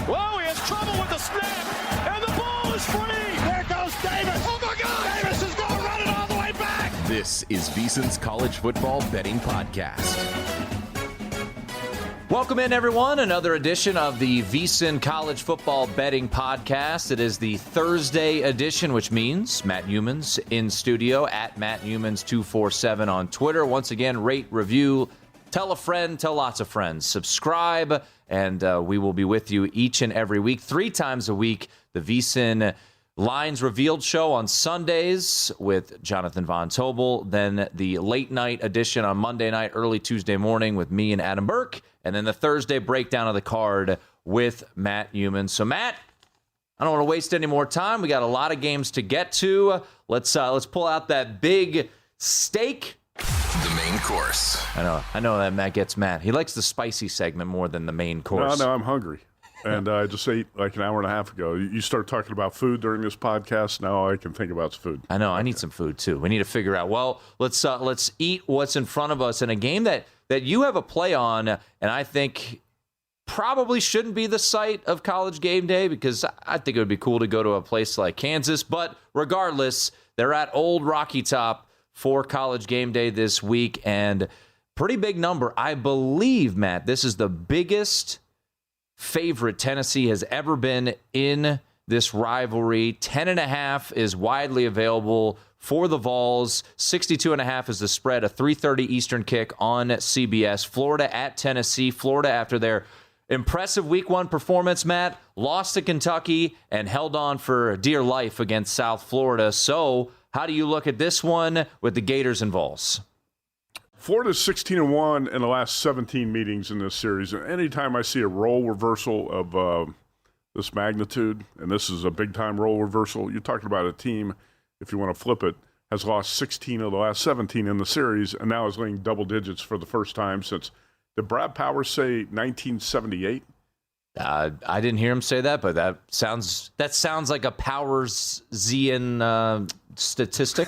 Whoa, he has trouble with the snap, and the ball is free. There goes Davis. Oh, my God. Davis is going to run it all the way back. This is VSiN's College Football Betting Podcast. Welcome in, everyone. Another edition of the VSiN College Football Betting Podcast. It is the Thursday edition, which means Matt Youmans in studio at Matt Youmans 247 on Twitter. Once again, rate, review, tell a friend, tell lots of friends. Subscribe, and we will be with you each and every week, 3 times a week. The VSiN Lines Revealed show on Sundays with Jonathan Von Tobel. Then the late night edition on Monday night, early Tuesday morning with me and Adam Burke. And then the Thursday breakdown of the card with Matt Youmans. So, Matt, I don't want to waste any more time. We got a lot of games to get to. Let's pull out that big steak. The main course. I know that Matt gets mad. He likes the spicy segment more than the main course. No, I'm hungry. And I just ate like an hour and a half ago. You start talking about food during this podcast, now I can think about food. I know. I need some food, too. We need to figure out, well, let's eat what's in front of us in a game that you have a play on, and I think probably shouldn't be the site of College Game Day because I think it would be cool to go to a place like Kansas. But regardless, they're at Old Rocky Top for College Game Day this week, and pretty big number. I believe, Matt, this is the biggest favorite Tennessee has ever been in this rivalry. 10.5 is widely available for the Vols. 62.5 is the spread. A 3:30 Eastern kick on CBS. Florida at Tennessee. Florida, after their impressive Week 1 performance, Matt, lost to Kentucky and held on for dear life against South Florida. So, how do you look at this one with the Gators and Vols? Florida's 16-1 in the last 17 meetings in this series. And anytime I see a role reversal of this magnitude, and this is a big-time role reversal, you're talking about a team, if you want to flip it, has lost 16 of the last 17 in the series, and now is laying double digits for the first time since, did Brad Powers say 1978? I didn't hear him say that, but that sounds like a Powers-Zian statistic.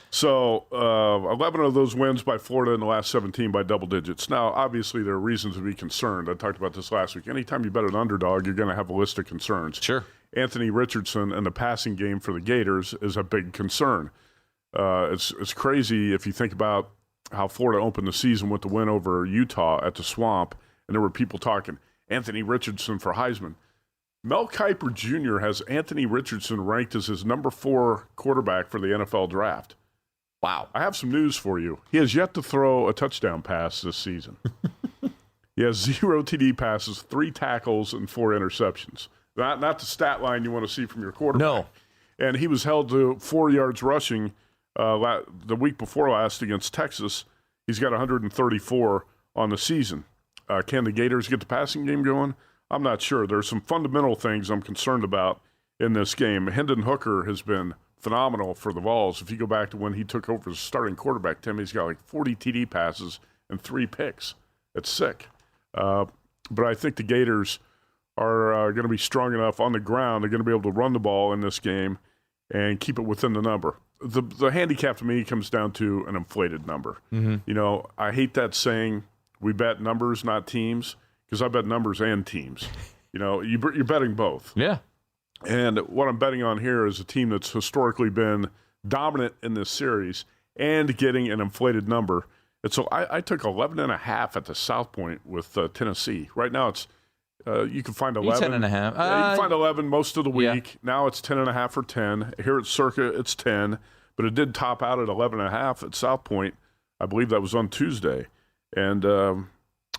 So 11 of those wins by Florida in the last 17 by double digits. Now, obviously, there are reasons to be concerned. I talked about this last week. Anytime you bet an underdog, you're going to have a list of concerns. Sure. Anthony Richardson and the passing game for the Gators is a big concern. It's crazy if you think about how Florida opened the season with the win over Utah at the Swamp, and there were people talking, Anthony Richardson for Heisman. Mel Kiper Jr. has Anthony Richardson ranked as his number 4 quarterback for the NFL draft. Wow. I have some news for you. He has yet to throw a touchdown pass this season. He has 0 TD passes, 3 tackles, and 4 interceptions. Not the stat line you want to see from your quarterback. No. And he was held to 4 yards rushing the week before last against Texas. He's got 134 on the season. Can the Gators get the passing game going? I'm not sure. There's some fundamental things I'm concerned about in this game. Hendon Hooker has been phenomenal for the Vols. If you go back to when he took over as starting quarterback, Tim, he's got like 40 TD passes and 3 picks. It's sick. But I think the Gators are going to be strong enough on the ground. They're going to be able to run the ball in this game and keep it within the number. The handicap to me comes down to an inflated number. Mm-hmm. You know, I hate that saying, we bet numbers, not teams, because I bet numbers and teams. You know, you're betting both. Yeah. And what I'm betting on here is a team that's historically been dominant in this series and getting an inflated number. And so I took 11.5 at the South Point with Tennessee. Right now it's you can find 11. 10.5. You can find 11 most of the week. Yeah. Now it's 10.5 or 10. Here at Circa, it's 10. But it did top out at 11.5 at South Point. I believe that was on Tuesday. And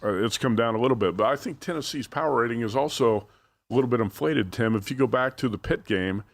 it's come down a little bit. But I think Tennessee's power rating is also a little bit inflated, Tim. If you go back to the Pitt game,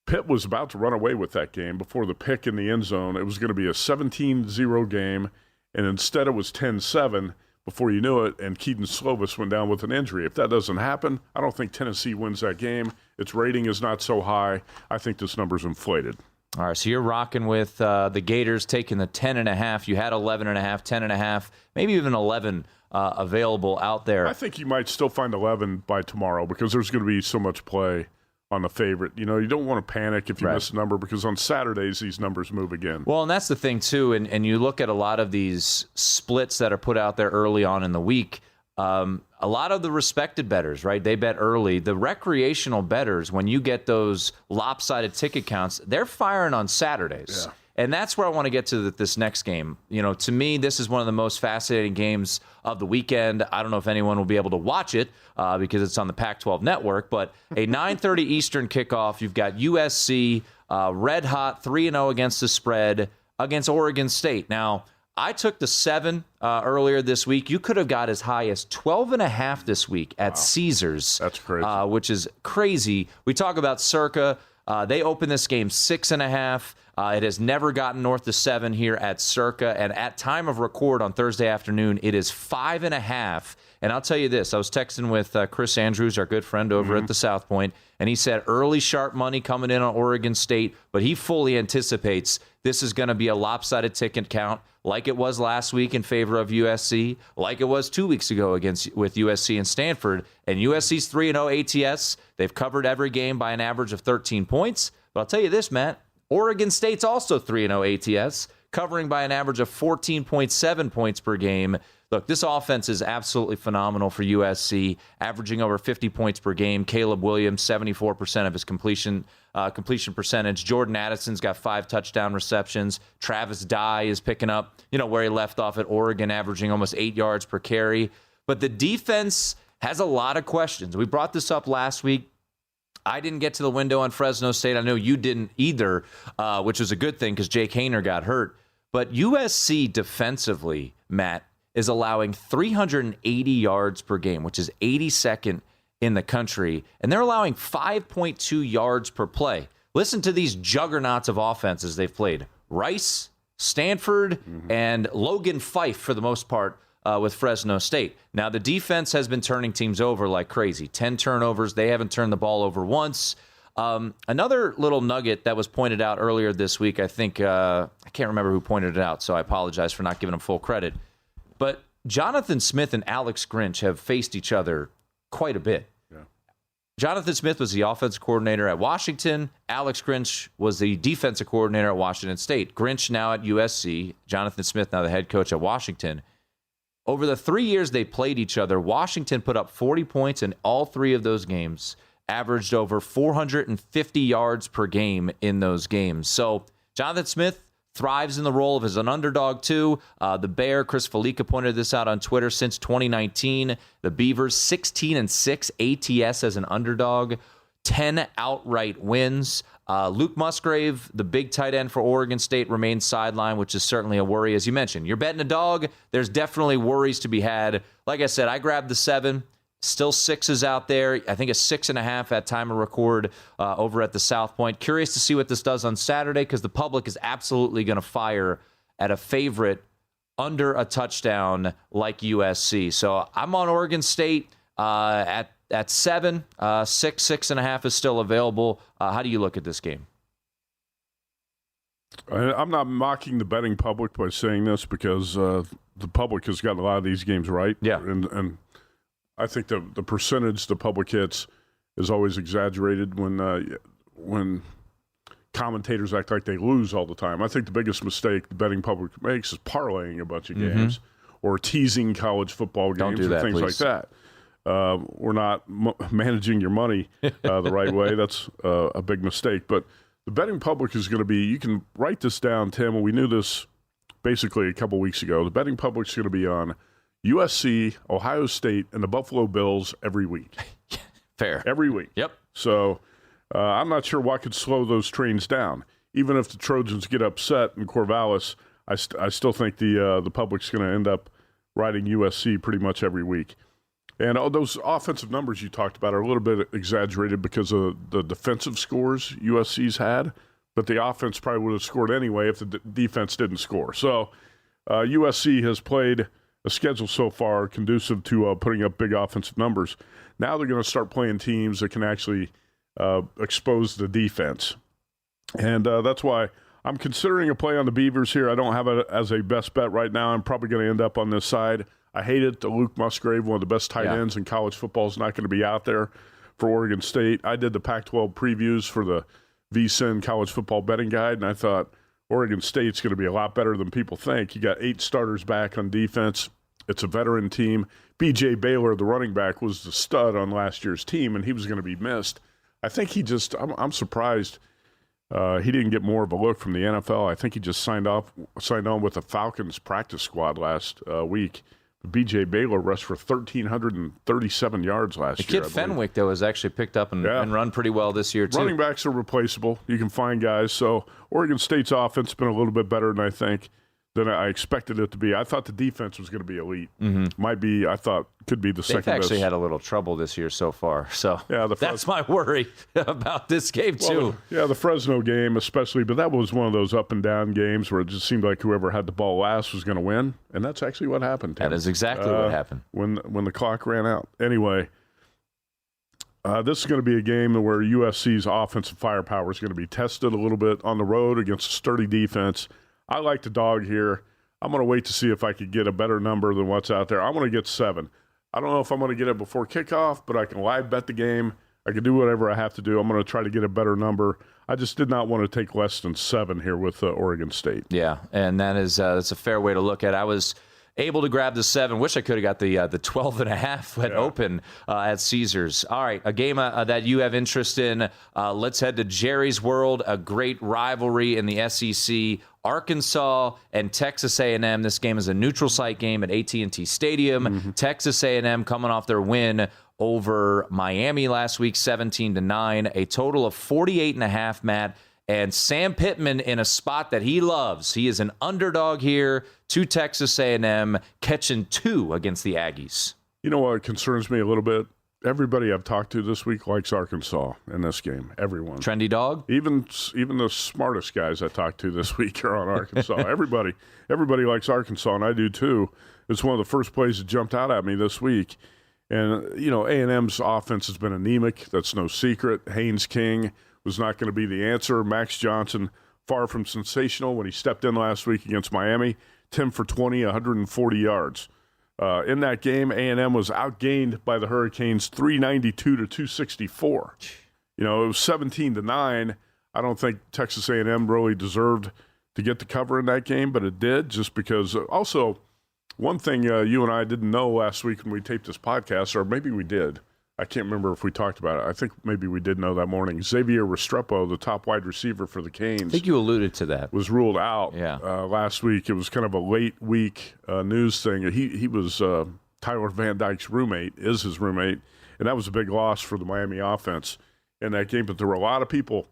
Pitt was about to run away with that game before the pick in the end zone. It was going to be a 17-0 game, and instead it was 10-7 before you knew it, and Keaton Slovis went down with an injury. If that doesn't happen, I don't think Tennessee wins that game. Its rating is not so high. I think this number's inflated. All right, so you're rocking with the Gators taking the 10.5. You had 11.5, 10.5, maybe even 11 available out there. I think you might still find 11 by tomorrow because there's going to be so much play on the favorite. You know, you don't want to panic if you miss a number because on Saturdays these numbers move again. Well, and that's the thing, too, and you look at a lot of these splits that are put out there early on in the week. a lot of the respected bettors, right, they bet early. The recreational bettors, when you get those lopsided ticket counts, they're firing on Saturdays. Yeah. And that's where I want to get to this next game. You know, to me, this is one of the most fascinating games of the weekend. I don't know if anyone will be able to watch it because it's on the Pac-12 network, but a 9:30 Eastern kickoff. You've got USC red hot 3-0 against the spread against Oregon State. Now, I took the 7 earlier this week. You could have got as high as 12.5 this week at Caesars. That's crazy. Which is crazy. We talk about Circa. They opened this game 6.5. It has never gotten north of 7 here at Circa. And at time of record on Thursday afternoon, it is 5.5. And I'll tell you this. I was texting with Chris Andrews, our good friend over at the South Point, and he said early sharp money coming in on Oregon State, but he fully anticipates this is going to be a lopsided ticket count like it was last week in favor of USC, like it was 2 weeks ago with USC and Stanford. And USC's 3-0 ATS. They've covered every game by an average of 13 points. But I'll tell you this, Matt, Oregon State's also 3-0 ATS, covering by an average of 14.7 points per game. Look, this offense is absolutely phenomenal for USC, averaging over 50 points per game. Caleb Williams, 74% of his completion percentage. Jordan Addison's got 5 touchdown receptions. Travis Dye is picking up, where he left off at Oregon, averaging almost 8 yards per carry. But the defense has a lot of questions. We brought this up last week. I didn't get to the window on Fresno State. I know you didn't either, which was a good thing because Jake Haener got hurt. But USC defensively, Matt, is allowing 380 yards per game, which is 82nd in the country, and they're allowing 5.2 yards per play. Listen to these juggernauts of offenses they've played. Rice, Stanford, and Logan Fife for the most part with Fresno State. Now, the defense has been turning teams over like crazy. 10 turnovers. They haven't turned the ball over once. Another little nugget that was pointed out earlier this week, I think, I can't remember who pointed it out, so I apologize for not giving him full credit. But Jonathan Smith and Alex Grinch have faced each other quite a bit. Yeah. Jonathan Smith was the offensive coordinator at Washington. Alex Grinch was the defensive coordinator at Washington State. Grinch now at USC. Jonathan Smith now the head coach at Washington. Over the 3 years they played each other, Washington put up 40 points in all 3 of those games, averaged over 450 yards per game in those games. So Jonathan Smith thrives in the role of as an underdog, too. The Bear, Chris Felica, pointed this out on Twitter since 2019. The Beavers, 16-6 ATS as an underdog, 10 outright wins. Luke Musgrave, the big tight end for Oregon State, remains sidelined, which is certainly a worry. As you mentioned, you're betting a dog. There's definitely worries to be had. Like I said, I grabbed the 7. Still 6s out there. I think a 6.5 at time of record over at the South Point. Curious to see what this does on Saturday because the public is absolutely going to fire at a favorite under a touchdown like USC. So I'm on Oregon State at 7. 6.5 is still available. How do you look at this game? I'm not mocking the betting public by saying this because the public has got a lot of these games right. Yeah. And I think the percentage the public hits is always exaggerated when commentators act like they lose all the time. I think the biggest mistake the betting public makes is parlaying a bunch of games or teasing college football games do that, or things please. like that. We're not managing your money the right way. That's a big mistake. But the betting public is going to be, you can write this down, Tim, and we knew this basically a couple weeks ago. The betting public is going to be on USC, Ohio State, and the Buffalo Bills every week. Fair. Every week. Yep. So I'm not sure what could slow those trains down. Even if the Trojans get upset in Corvallis, I still think the public's going to end up riding USC pretty much every week. And all those offensive numbers you talked about are a little bit exaggerated because of the defensive scores USC's had, but the offense probably would have scored anyway if the defense didn't score. So USC has played a schedule so far conducive to putting up big offensive numbers. Now they're going to start playing teams that can actually expose the defense. And that's why I'm considering a play on the Beavers here. I don't have it as a best bet right now. I'm probably going to end up on this side. I hate it. The Luke Musgrave, one of the best tight ends in college football, is not going to be out there for Oregon State. I did the Pac-12 previews for the VSiN College Football Betting Guide, and I thought Oregon State's going to be a lot better than people think. You got 8 starters back on defense. It's a veteran team. B.J. Baylor, the running back, was the stud on last year's team, and he was going to be missed. I think I'm surprised he didn't get more of a look from the NFL. I think he just signed on with the Falcons practice squad last week. B.J. Baylor rushed for 1,337 yards last year. The kid Fenwick, though, was actually picked up and run pretty well this year, too. Running backs are replaceable. You can find guys. So Oregon State's offense has been a little bit better than I expected it to be. I thought the defense was going to be elite. I thought could be the second best. They've actually had a little trouble this year so far. So that's my worry about this game, too. The Fresno game especially, but that was one of those up and down games where it just seemed like whoever had the ball last was going to win, and that's actually what happened, Tim. That is exactly what happened. When the clock ran out. Anyway, this is going to be a game where USC's offensive firepower is going to be tested a little bit on the road against a sturdy defense. I like the dog here. I'm going to wait to see if I could get a better number than what's out there. I'm going to get 7. I don't know if I'm going to get it before kickoff, but I can live bet the game. I can do whatever I have to do. I'm going to try to get a better number. I just did not want to take less than 7 here with Oregon State. Yeah, and that's a fair way to look at it. I was able to grab the 7. Wish I could have got the 12.5 at open at Caesars. All right, a game that you have interest in. Let's head to Jerry's World, a great rivalry in the SEC. Arkansas and Texas A&M. This game is a neutral site game at AT&T Stadium. Texas A&M coming off their win over Miami last week, 17-9. A total of 48.5, Matt. And Sam Pittman in a spot that he loves. He is an underdog here to Texas A&M, catching 2 against the Aggies. You know what concerns me a little bit? Everybody I've talked to this week likes Arkansas in this game. Everyone. Trendy dog? Even the smartest guys I talked to this week are on Arkansas. Everybody likes Arkansas, and I do too. It's one of the first plays that jumped out at me this week. And, A&M's offense has been anemic. That's no secret. Haynes King was not going to be the answer. Max Johnson, far from sensational when he stepped in last week against Miami. 10 for 20, 140 yards. In that game, A&M was outgained by the Hurricanes 392 to 264. It was 17-9. I don't think Texas A&M really deserved to get the cover in that game, but it did just because. Also, one thing you and I didn't know last week when we taped this podcast, or maybe we did. I can't remember if we talked about it. I think maybe we did know that morning. Xavier Restrepo, the top wide receiver for the Canes. I think you alluded to that. Was ruled out last week. It was kind of a late week news thing. He was Tyler Van Dyke's roommate, is his roommate, and that was a big loss for the Miami offense in that game. But there were a lot of people.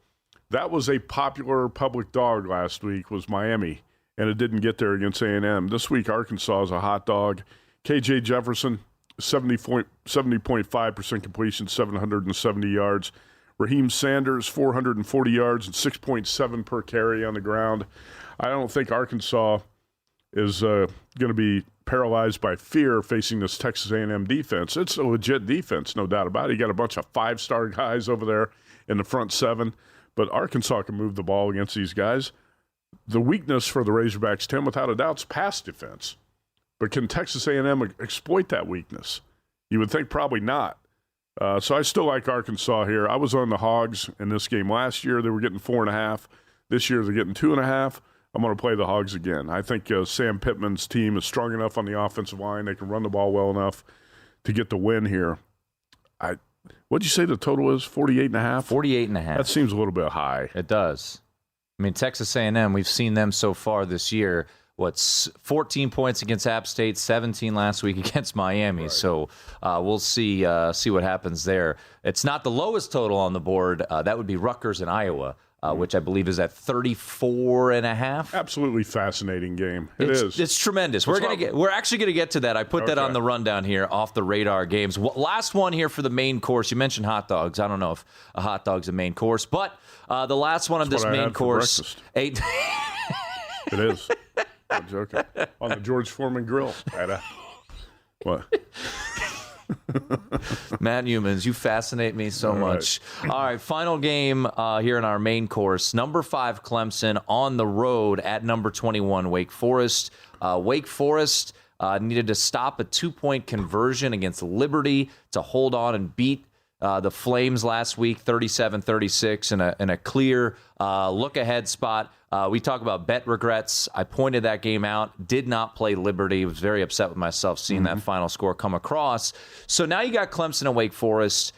That was a popular public dog last week, was Miami, and it didn't get there against A&M. This week, Arkansas is a hot dog. KJ Jefferson, 70.5% completion, 770 yards. Raheem Sanders, 440 yards and 6.7 per carry on the ground. I don't think Arkansas is going to be paralyzed by fear facing this Texas A&M defense. It's a legit defense, no doubt about it. You got a bunch of 5-star guys over there in the front 7, but Arkansas can move the ball against these guys. The weakness for the Razorbacks, Tim, without a doubt, is pass defense. But can Texas A&M exploit that weakness? You would think probably not. So I still like Arkansas here. I was on the Hogs in this game last year. They were getting 4.5. This year they're getting 2.5. I'm going to play the Hogs again. I think Sam Pittman's team is strong enough on the offensive line. They can run the ball well enough to get the win here. What'd you say the total is? 48.5? 48.5. That seems a little bit high. It does. I mean, Texas A&M, we've seen them so far this year. 14 points against App State, 17 last week against Miami. Right. So we'll see what happens there. It's not the lowest total on the board. That would be Rutgers and Iowa, which I believe is at 34.5. Absolutely fascinating game. It's tremendous. We're actually gonna get to that. I put that on the rundown here, off the radar games. Last one here for the main course. You mentioned hot dogs. I don't know if a hot dog's a main course, but the last one of this main course. It is. I'm joking. On the George Foreman grill. What? Matt Youmans, you fascinate me so much. All right, final game here in our main course. Number 5, Clemson on the road at number 21, Wake Forest. Wake Forest needed to stop a 2-point conversion against Liberty to hold on and beat the Flames last week, 37-36 in a clear look-ahead spot. We talk about bet regrets. I pointed that game out. Did not play Liberty. Was very upset with myself seeing that final score come across. So now you got Clemson and Wake Forest.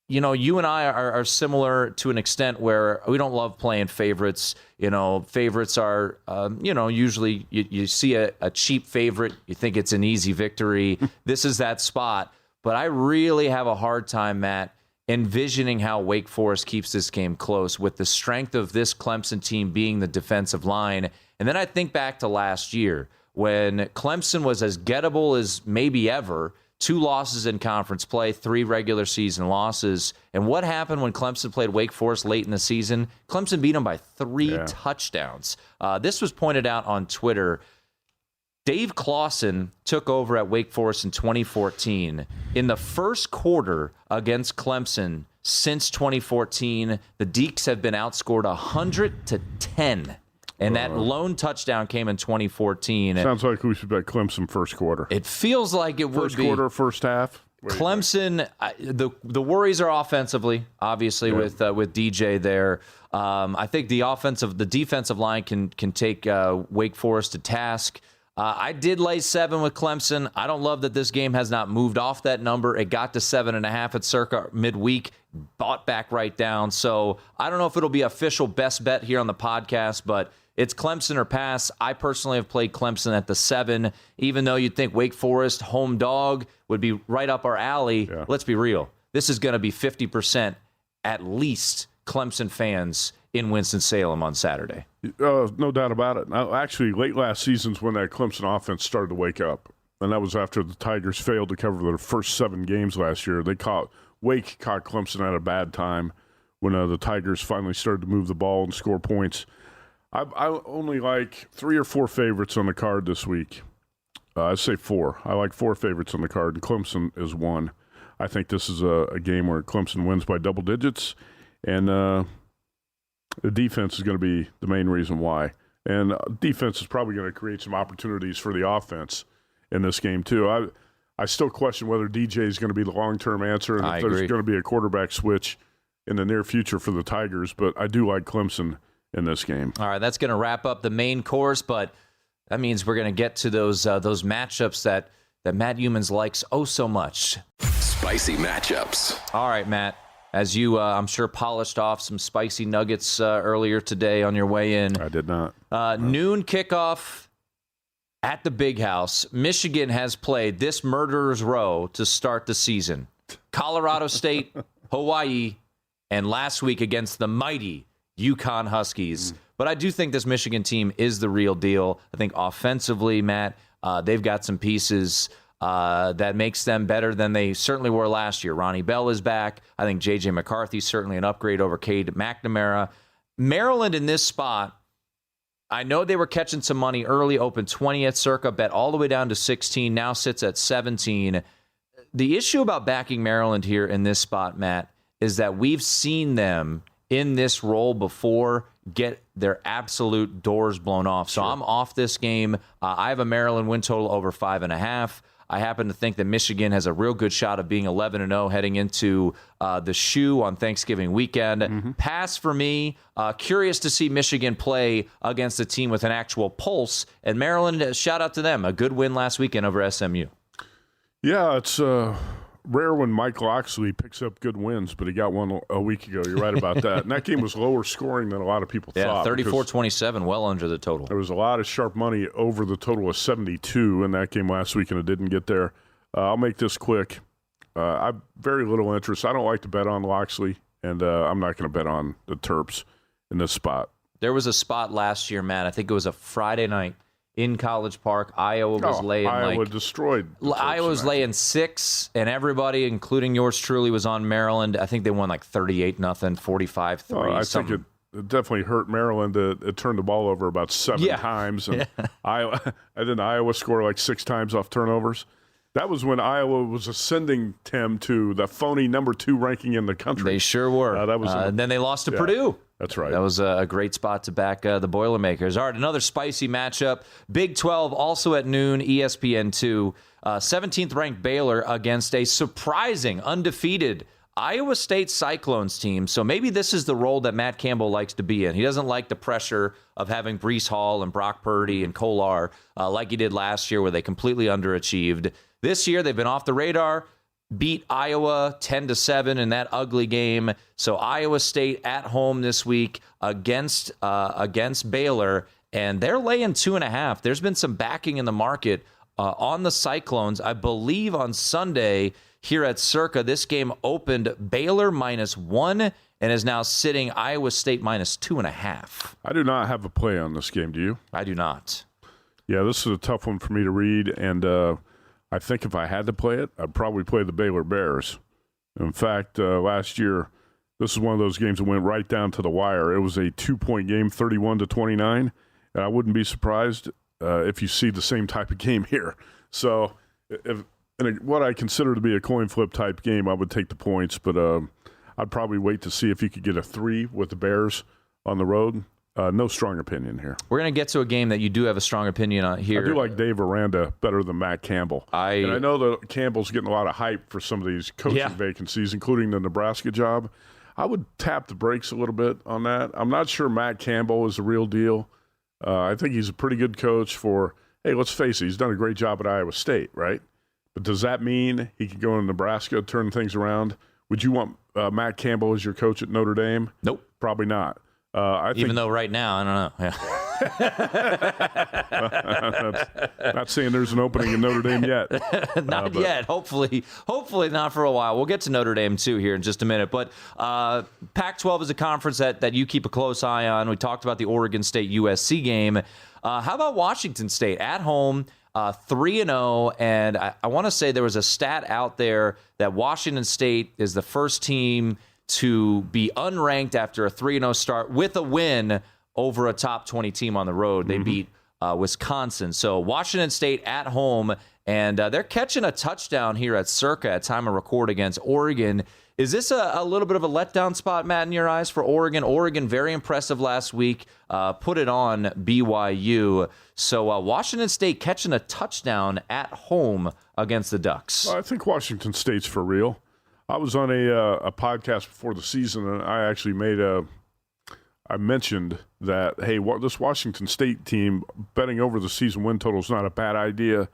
You and I are similar to an extent where we don't love playing favorites. Favorites are, usually you see a cheap favorite. You think it's an easy victory. This is that spot. But I really have a hard time, Matt, envisioning how Wake Forest keeps this game close with the strength of this Clemson team being the defensive line. And then I think back to last year when Clemson was as gettable as maybe ever. 2 losses in conference play, 3 regular season losses. And what happened when Clemson played Wake Forest late in the season? Clemson beat them by 3 touchdowns. This was pointed out on Twitter. Dave Clawson took over at Wake Forest in 2014. In the first quarter against Clemson since 2014, the Deacs have been outscored 100-10. And that lone touchdown came in 2014. Sounds like we should bet Clemson first quarter. It feels like it would be. First quarter, first half. Clemson, the worries are offensively, obviously, with DJ there. I think the defensive line can take Wake Forest to task. I did lay 7 with Clemson. I don't love that this game has not moved off that number. It got to 7.5 at circa midweek, bought back right down. So I don't know if it'll be official best bet here on the podcast, but it's Clemson or pass. I personally have played Clemson at the 7, even though you'd think Wake Forest, home dog, would be right up our alley. Yeah. Let's be real. This is going to be 50% at least Clemson fans in Winston-Salem on Saturday. No doubt about it. Now, actually, late last season's when that Clemson offense started to wake up, and that was after the Tigers failed to cover their first 7 games last year. Wake caught Clemson at a bad time when the Tigers finally started to move the ball and score points. I only like 3 or 4 favorites on the card this week. I'd say 4. I like 4 favorites on the card, and Clemson is 1. I think this is a game where Clemson wins by double digits, and the defense is going to be the main reason why. And defense is probably going to create some opportunities for the offense in this game, too. I still question whether DJ is going to be the long-term answer and if there's going to be a quarterback switch in the near future for the Tigers, but I do like Clemson in this game. All right, that's going to wrap up the main course, but that means we're going to get to those matchups that Matt Youmans likes so much. Spicy matchups. All right, Matt. As you, I'm sure, polished off some spicy nuggets earlier today on your way in. I did not. Noon kickoff at the Big House. Michigan has played this murderer's row to start the season. Colorado State, Hawaii, and last week against the mighty UConn Huskies. But I do think this Michigan team is the real deal. I think offensively, Matt, they've got some pieces that makes them better than they certainly were last year. Ronnie Bell is back. I think J.J. McCarthy's certainly an upgrade over Cade McNamara. Maryland in this spot, I know they were catching some money early, opened 20 at circa, bet all the way down to 16, now sits at 17. The issue about backing Maryland here in this spot, Matt, is that we've seen them in this role before get their absolute doors blown off. So I'm off this game. I have a Maryland win total over 5.5. I happen to think that Michigan has a real good shot of being 11-0 heading into the shoe on Thanksgiving weekend. Pass for me. Curious to see Michigan play against a team with an actual pulse. And Maryland, shout out to them. A good win last weekend over SMU. Yeah, it's rare when Mike Loxley picks up good wins, but he got one a week ago. You're right about that. And that game was lower scoring than a lot of people thought. 34-27, well under the total. There was a lot of sharp money over the total of 72 in that game last week, and it didn't get there. I'll make this quick. I have very little interest. I don't like to bet on Loxley, and I'm not going to bet on the Terps in this spot. There was a spot last year, Matt. I think it was a Friday night in College Park. Iowa was laying Iowa destroyed. Iowa was laying 6, and everybody, including yours truly, was on Maryland. I think they won like 38-0, 45-3. I think it definitely hurt Maryland. It turned the ball over about 7 times, and Iowa scored like 6 times off turnovers. That was when Iowa was ascending, Tim, to the phony number 2 ranking in the country. They sure were. That was then they lost to Purdue. That's right. That was a great spot to back the Boilermakers. All right, another spicy matchup. Big 12 also at noon, ESPN2. 17th-ranked Baylor against a surprising, undefeated Iowa State Cyclones team. So maybe this is the role that Matt Campbell likes to be in. He doesn't like the pressure of having Breece Hall and Brock Purdy and Kolar like he did last year where they completely underachieved. This year, they've been off the radar. Beat Iowa 10-7 in that ugly game. So Iowa State at home this week against Baylor, and they're laying 2.5. There's been some backing in the market on the Cyclones. I believe on Sunday here at Circa, this game opened Baylor -1 and is now sitting Iowa State -2.5. I do not have a play on this game. Do you? I do not. Yeah, this is a tough one for me to read, and I think if I had to play it, I'd probably play the Baylor Bears. In fact, last year, this is one of those games that went right down to the wire. It was a 2-point game, 31-29, and I wouldn't be surprised if you see the same type of game here. So in what I consider to be a coin flip type game, I would take the points, but I'd probably wait to see if you could get a 3 with the Bears on the road. No strong opinion here. We're going to get to a game that you do have a strong opinion on here. I do like Dave Aranda better than Matt Campbell. And I know that Campbell's getting a lot of hype for some of these coaching vacancies, including the Nebraska job. I would tap the brakes a little bit on that. I'm not sure Matt Campbell is the real deal. I think he's a pretty good coach for, hey, let's face it, he's done a great job at Iowa State, right? But does that mean he can go to Nebraska, turn things around? Would you want Matt Campbell as your coach at Notre Dame? Nope. Probably not. Even though right now, I don't know. Yeah. Not saying there's an opening in Notre Dame yet. Not yet. Hopefully not for a while. We'll get to Notre Dame, too, here in just a minute. But Pac-12 is a conference that you keep a close eye on. We talked about the Oregon State-USC game. How about Washington State at home, 3-0? And I want to say there was a stat out there that Washington State is the first team to be unranked after a 3-0 start with a win over a top 20 team on the road. They beat Wisconsin. So Washington State at home, and they're catching a touchdown here at Circa at time of record against Oregon. Is this a little bit of a letdown spot, Matt, in your eyes for Oregon? Oregon, very impressive last week, put it on BYU. So Washington State catching a touchdown at home against the Ducks. Well, I think Washington State's for real. I was on a podcast before the season, and I actually I mentioned that, hey, this Washington State team, betting over the season win total is not a bad idea.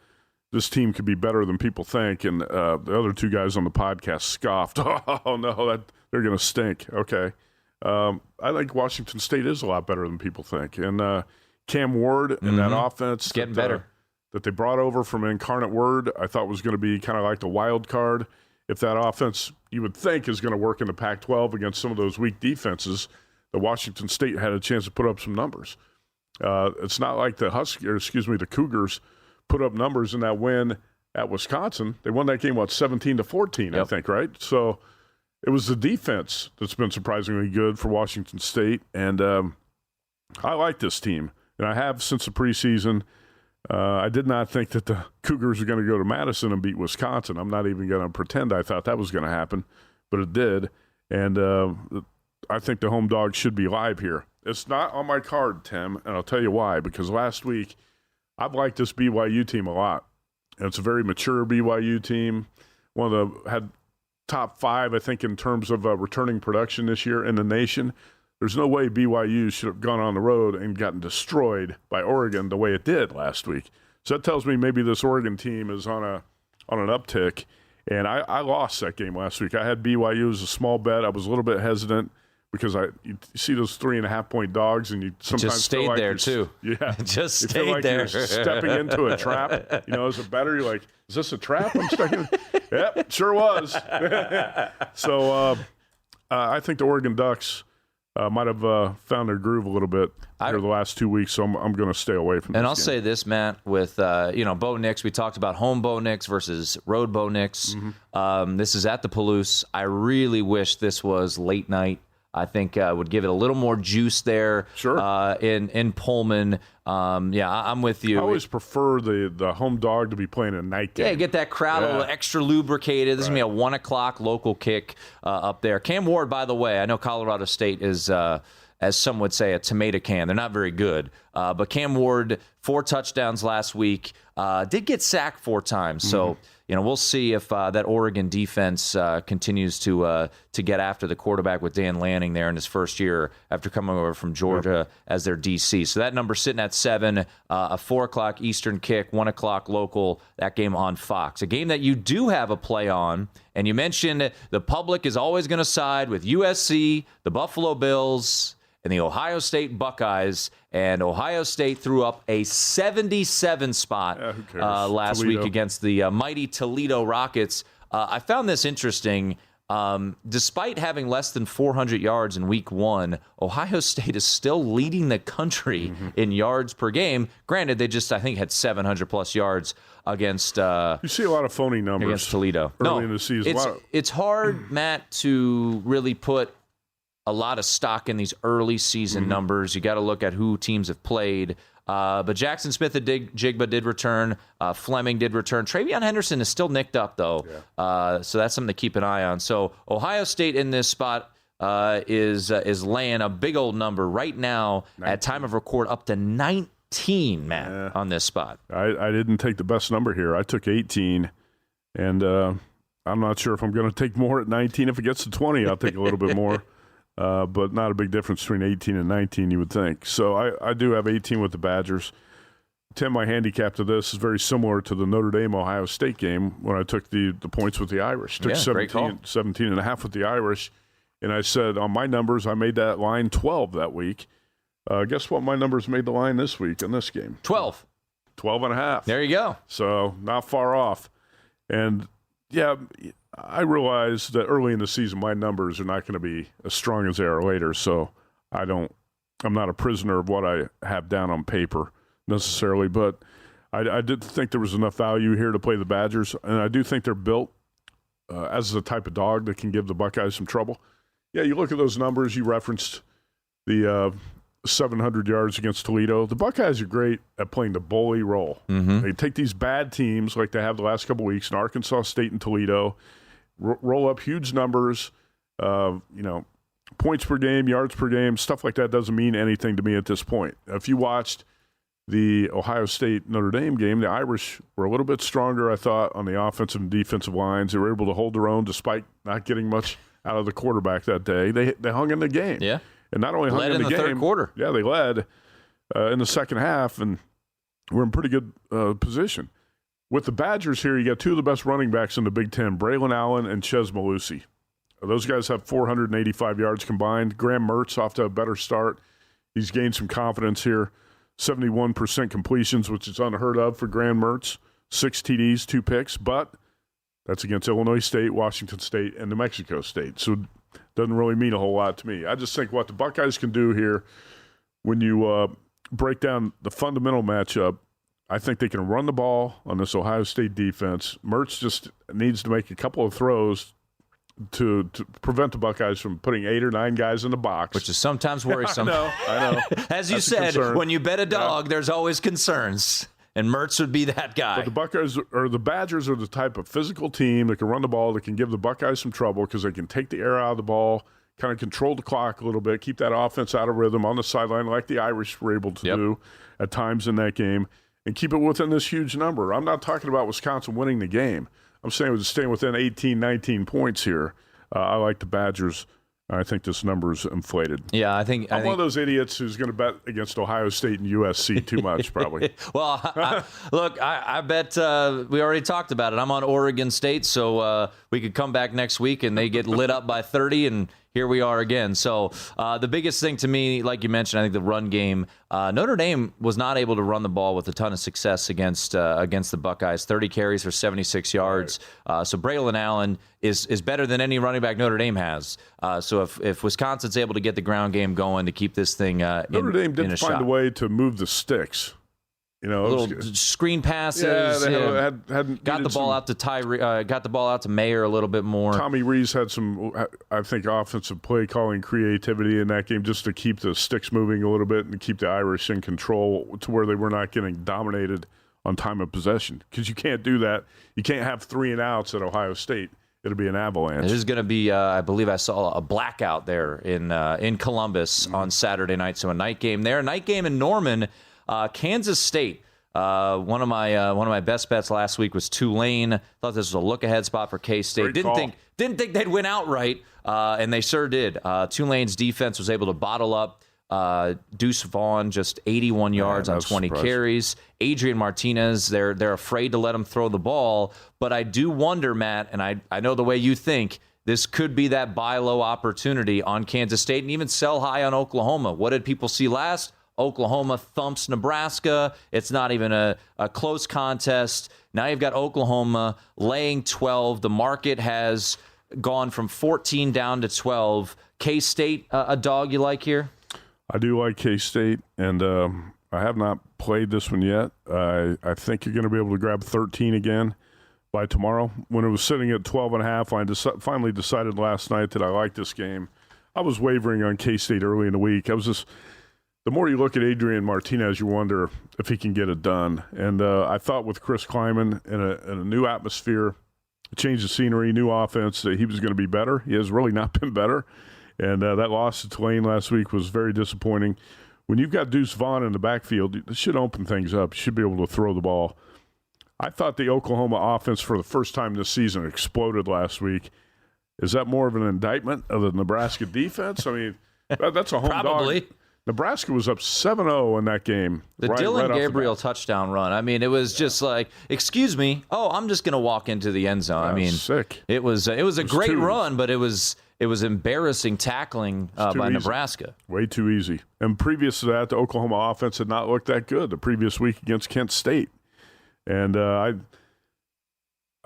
This team could be better than people think. And the other two guys on the podcast scoffed. Oh, no, they're going to stink. Okay. I think Washington State is a lot better than people think. And Cam Ward and that offense. It's getting better. That they brought over from Incarnate Word, I thought was going to be kind of like the wild card. If that offense, you would think, is going to work in the Pac-12 against some of those weak defenses, the Washington State had a chance to put up some numbers. It's not like the Cougars put up numbers in that win at Wisconsin. They won that game, 17-14, I think, right? So it was the defense that's been surprisingly good for Washington State, and I like this team, and I have since the preseason. I did not think that the Cougars were going to go to Madison and beat Wisconsin. I'm not even going to pretend I thought that was going to happen, but it did. And I think the home dog should be live here. It's not on my card, Tim, and I'll tell you why. Because last week, I've liked this BYU team a lot. And it's a very mature BYU team. Had top 5, I think, in terms of returning production this year in the nation. There's no way BYU should have gone on the road and gotten destroyed by Oregon the way it did last week. So that tells me maybe this Oregon team is on an uptick. And I lost that game last week. I had BYU as a small bet. I was a little bit hesitant because you see those 3.5-point dogs, and you sometimes just stayed feel like there too. Yeah, just you stayed feel like there. You're stepping into a trap. As a bettor, you're like, "Is this a trap? I'm stuck in." Yep, sure was. So I think the Oregon Ducks might have found their groove a little bit here the last 2 weeks, so I'm going to stay away from this. And I'll say this, Matt, with Bo Nix, we talked about home Bo Nix versus road Bo Nix. This is at the Palouse. I really wish this was late night. I think would give it a little more juice there. Sure. In Pullman. I'm with you. I always prefer the home dog to be playing a night game. Yeah, get that crowd a little extra lubricated. This is going to be a 1 o'clock local kick up there. Cam Ward, by the way, I know Colorado State is as some would say, a tomato can. They're not very good. But Cam Ward, 4 touchdowns last week, did get sacked 4 times. So, we'll see if that Oregon defense continues to get after the quarterback with Dan Lanning there in his first year after coming over from Georgia as their DC. So that number sitting at 7, a 4 o'clock Eastern kick, 1 o'clock local, that game on Fox. A game that you do have a play on, and you mentioned the public is always going to side with USC, the Buffalo Bills, and the Ohio State Buckeyes, and Ohio State threw up a 77 spot last Toledo. week against the mighty Toledo Rockets. I found this interesting. Despite having less than 400 yards in week 1, Ohio State is still leading the country in yards per game. Granted, they just, I think, had 700-plus yards against you see a lot of phony numbers against Toledo. early in the season. It's hard, Matt, to really put a lot of stock in these early season numbers. You got to look at who teams have played. But Jackson Smith and Jigba did return. Fleming did return. Travion Henderson is still nicked up, though. Yeah. So that's something to keep an eye on. So Ohio State in this spot is laying a big old number right now 19. At time of record, up to 19, Matt, on this spot. I didn't take the best number here. I took 18, and I'm not sure if I'm going to take more at 19. If it gets to 20, I'll take a little bit more. But not a big difference between 18 and 19, you would think. So I do have 18 with the Badgers. Tim, my handicap to this is very similar to the Notre Dame-Ohio State game when I took the points with the Irish. Took 17 and a half with the Irish. And I said on my numbers, I made that line 12 that week. Guess what my numbers made the line this week in this game? 12. 12 and a half. There you go. So not far off. And, yeah, I realize that early in the season my numbers are not going to be as strong as they are later, so I'm not a prisoner of what I have down on paper necessarily, but I did think there was enough value here to play the Badgers, and I do think they're built as the type of dog that can give the Buckeyes some trouble. Yeah, you look at those numbers. You referenced the 700 yards against Toledo. The Buckeyes are great at playing the bully role. They take these bad teams like they have the last couple of weeks in Arkansas State and Toledo, roll up huge numbers, points per game, yards per game, stuff like that doesn't mean anything to me at this point. If you watched the Ohio State-Notre Dame game, the Irish were a little bit stronger, I thought, on the offensive and defensive lines. They were able to hold their own despite not getting much out of the quarterback that day. They hung in the game. Yeah. And not only hung in the game. Third quarter. Yeah, they led in the second half, and we're in pretty good position. With the Badgers here, you got 2 of the best running backs in the Big Ten, Braylon Allen and Ches Malusi. Those guys have 485 yards combined. Graham Mertz off to a better start. He's gained some confidence here. 71% completions, which is unheard of for Graham Mertz. 6 TDs, 2 picks, but that's against Illinois State, Washington State, and New Mexico State. So it doesn't really mean a whole lot to me. I just think what the Buckeyes can do here when you break down the fundamental matchup, I think they can run the ball on this Ohio State defense. Mertz just needs to make a couple of throws to prevent the Buckeyes from putting 8 or 9 guys in the box. Which is sometimes worrisome. I know. As you said, when you bet a dog, there's always concerns. And Mertz would be that guy. But the Buckeyes or the Badgers are the type of physical team that can run the ball, that can give the Buckeyes some trouble because they can take the air out of the ball, kind of control the clock a little bit, keep that offense out of rhythm on the sideline like the Irish were able to do at times in that game, and keep it within this huge number. I'm not talking about Wisconsin winning the game. I'm saying staying within 18, 19 points here. I like the Badgers. I think this number's inflated. Yeah, I think one of those idiots who's going to bet against Ohio State and USC too much, probably. Well, I bet we already talked about it. I'm on Oregon State, so we could come back next week and they get lit up by 30, and here we are again. So the biggest thing to me, like you mentioned, I think the run game. Notre Dame was not able to run the ball with a ton of success against the Buckeyes. 30 carries for 76 yards. Right. So Braylon Allen is better than any running back Notre Dame has. So if Wisconsin's able to get the ground game going to keep this thing Notre Dame did find a way to move the sticks. Little screen passes. Yeah, they got the ball out to got the ball out to Mayer a little bit more. Tommy Rees had some, I think, offensive play calling creativity in that game just to keep the sticks moving a little bit and keep the Irish in control to where they were not getting dominated on time of possession. Because you can't do that. You can't have 3 and outs at Ohio State it'll be an avalanche. There's going to be, I believe I saw a blackout there in Columbus on Saturday night. So a night game there. A night game in Norman, Kansas State. One of my best bets last week was Tulane. Thought this was a look-ahead spot for K-State. Didn't think they'd win outright, and they sure did. Tulane's defense was able to bottle up Deuce Vaughn, just 81 yards on 20 carries. Adrian Martinez, they're afraid to let him throw the ball. But I do wonder, Matt, and I know the way you think, this could be that buy low opportunity on Kansas State and even sell high on Oklahoma. What did people see last? Oklahoma thumps Nebraska. It's not even a close contest. Now you've got Oklahoma laying 12. The market has gone from 14 down to 12. K-State, a dog you like here? I do like K-State, and I have not played this one yet. I think you're going to be able to grab 13 again by tomorrow. When it was sitting at 12.5, I finally decided last night that I liked this game. I was wavering on K-State early in the week. The more you look at Adrian Martinez, you wonder if he can get it done. And I thought with Chris Kleiman in a new atmosphere, a change of scenery, new offense, that he was going to be better. He has really not been better. And that loss to Tulane last week was very disappointing. When you've got Deuce Vaughn in the backfield, it should open things up. You should be able to throw the ball. I thought the Oklahoma offense for the first time this season exploded last week. Is that more of an indictment of the Nebraska defense? I mean, that's a home Probably. dog. Nebraska was up 7-0 in that game. The Dylan Gabriel touchdown run. I mean, it was just like, excuse me. Oh, I'm just going to walk into the end zone. I mean, sick. It was a great run, but it was embarrassing tackling by easy. Nebraska. Way too easy. And previous to that, the Oklahoma offense had not looked that good the previous week against Kent State. And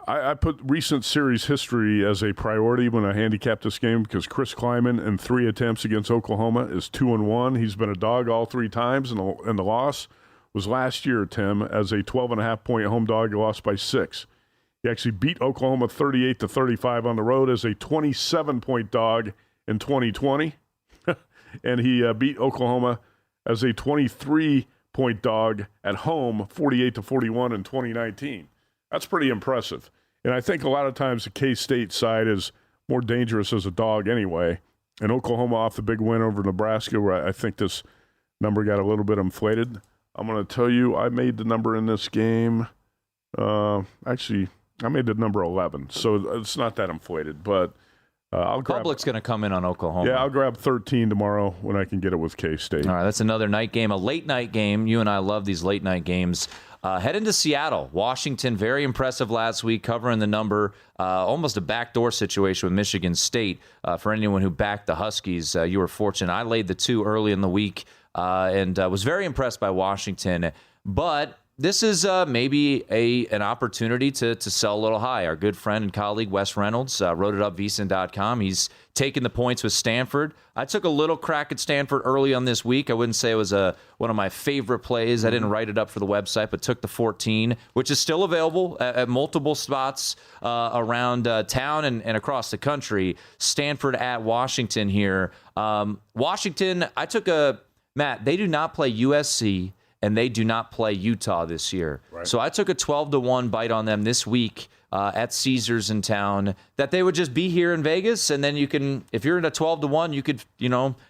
I put recent series history as a priority when I handicapped this game because Chris Kleiman in 3 attempts against Oklahoma is 2-1. He's been a dog all 3 times, and the loss was last year, Tim, as a 12.5-point home dog. He lost by 6. He actually beat Oklahoma 38-35 on the road as a 27-point dog in 2020. And he beat Oklahoma as a 23-point dog at home 48-41 in 2019. That's pretty impressive. And I think a lot of times the K-State side is more dangerous as a dog anyway. And Oklahoma off the big win over Nebraska, where I think this number got a little bit inflated. I'm going to tell you, I made the number in this game. Actually, I made the number 11, so it's not that inflated. But I'll grab. Public's going to come in on Oklahoma. Yeah, I'll grab 13 tomorrow when I can get it with K-State. All right, that's another night game, a late night game. You and I love these late night games. Head into Seattle. Washington, very impressive last week, covering the number. Almost a backdoor situation with Michigan State. For anyone who backed the Huskies, you were fortunate. I laid the 2 early in the week and was very impressed by Washington. But this is maybe an opportunity to sell a little high. Our good friend and colleague Wes Reynolds wrote it up, vsin.com. He's taking the points with Stanford. I took a little crack at Stanford early on this week. I wouldn't say it was one of my favorite plays. I didn't write it up for the website, but took the 14, which is still available at multiple spots around town and across the country. Stanford at Washington here. Washington, I took Matt, they do not play USC, and they do not play Utah this year. Right. So I took a 12-1 bite on them this week at Caesars in town, that they would just be here in Vegas, and then you can, if you're in a 12-1, you could,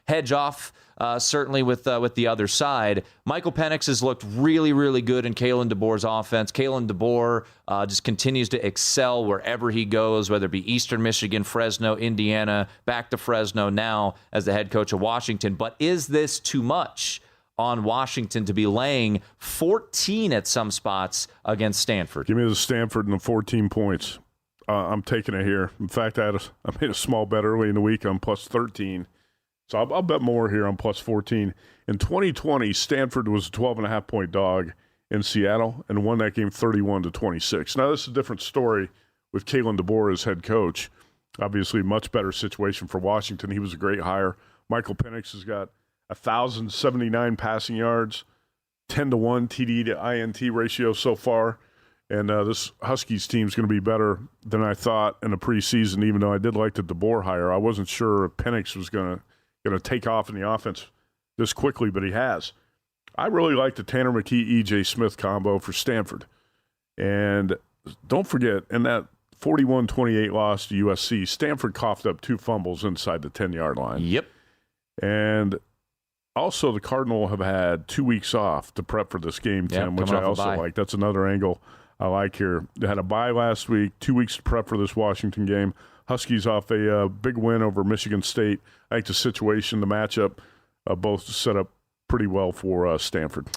hedge off certainly with the other side. Michael Penix has looked really, really good in Kalen DeBoer's offense. Kalen DeBoer just continues to excel wherever he goes, whether it be Eastern Michigan, Fresno, Indiana, back to Fresno now as the head coach of Washington. But is this too much on Washington to be laying 14 at some spots against Stanford? Give me the Stanford and the 14 points. I'm taking it here. In fact, I made a small bet early in the week on plus 13. So I'll bet more here on plus 14. In 2020, Stanford was a 12.5-point dog in Seattle and won that game 31-26. Now, this is a different story with Kalen DeBoer as head coach. Obviously, much better situation for Washington. He was a great hire. Michael Penix has got 1,079 passing yards, 10-1 TD to INT ratio so far. And this Huskies team is going to be better than I thought in the preseason, even though I did like the DeBoer hire. I wasn't sure if Penix was going to take off in the offense this quickly, but he has. I really like the Tanner McKee, E.J. Smith combo for Stanford. And don't forget, in that 41-28 loss to USC. Stanford coughed up 2 fumbles inside the 10-yard line. Yep. And also the Cardinal have had 2 weeks off to prep for this game, Tim, which I also like. That's another angle I like here. They had a bye last week, 2 weeks to prep for this Washington game. Huskies off a big win over Michigan State. I think the situation, the matchup, both set up pretty well for Stanford.